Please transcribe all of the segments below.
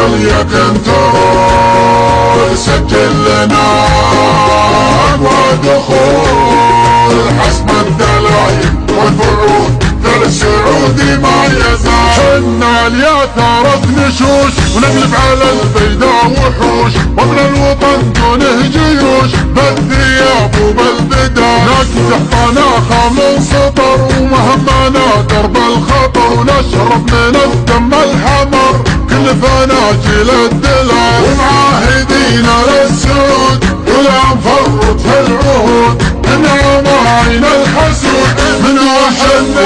يا كنترول سجل لنا ودخول حسب الدلايل والبعود السعودي ما يزال. حنا الياثارة نشوش ونقلب على البيداء وحوش وابن الوطن دونه جيوش بالثياب وبالبدال نكتح طناخة من سطر ومهمنا درب الخطر ونشرب من الدم الحمر كل فناجل الدلال ومعاهدين للسعود ولا نفرط في العهود انعم عين الحسود من وحد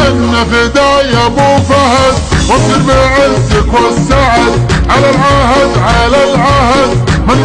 حنا فداي ابو فهد واصبر بعزك والسعد على العهد على العهد من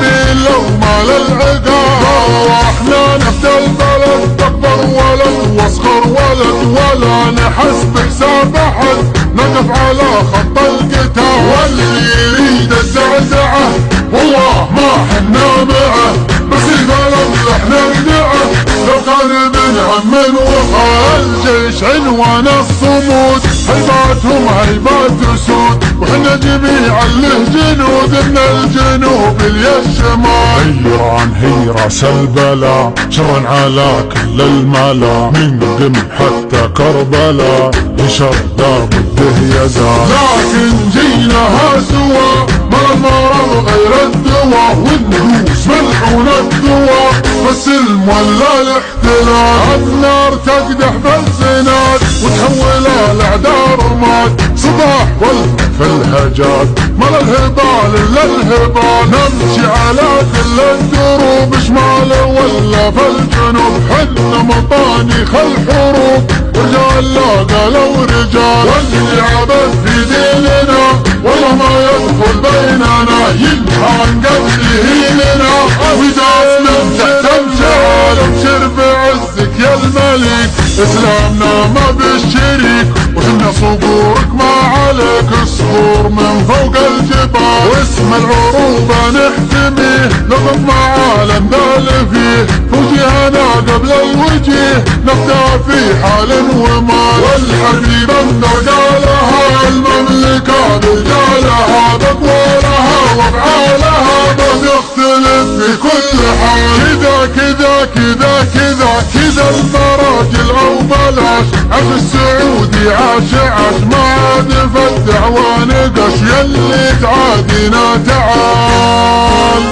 لو مال العقاب واحنا نفدى البلد اكبر ولد واصغر ولد ولا نحس بحساب احد نقف على خط القتال واللي يريد الزعزعه والله ما حنا معه بس البلد احنا ندعه لو كان ابن عم وخال الجيش عنوان الصمود هيباتهم هيبات اسود وحنا جميعا له جنود من الجنوب الشمال. ايران هي راس البلا شرا على كل الملا من قم حتى كربلا بشر لابده يزال. لكن جيناها سوا ما المرض غير الدواء والنفوس ملعون الدواء فالسلم ولا الاحتلال النار تقدح بالزناد وتحول الاعداء رماد صباح والف في الهجات ما الهبال الا الهبال نمشي على كل الدروب شمال ولا في الجنوب حنا مطانيخ الحروب رجال لا قالوا رجال واللي عبد في ديننا والله ما يدخل بيننا ينحان قبله لنا وداسنا تمشعل ابشر بعزك يا الملك اسلامنا ما بالشريك وحنا صبورك ما عليك الصخور من فوق الجبال واسم العروبة نحتميه نقف مع عالم دال فيه وجهنا قبل الوجيه نبدا في حال ومال والحبيب قالها المملكة برجالها بقوالها وافعالها ما تختلف في كل حال كذا كذا كذا كذا كذا المراجل او بلاش عاش السعودي عاش ما عاد في الدعوة نقش يلي تعادينا تعال.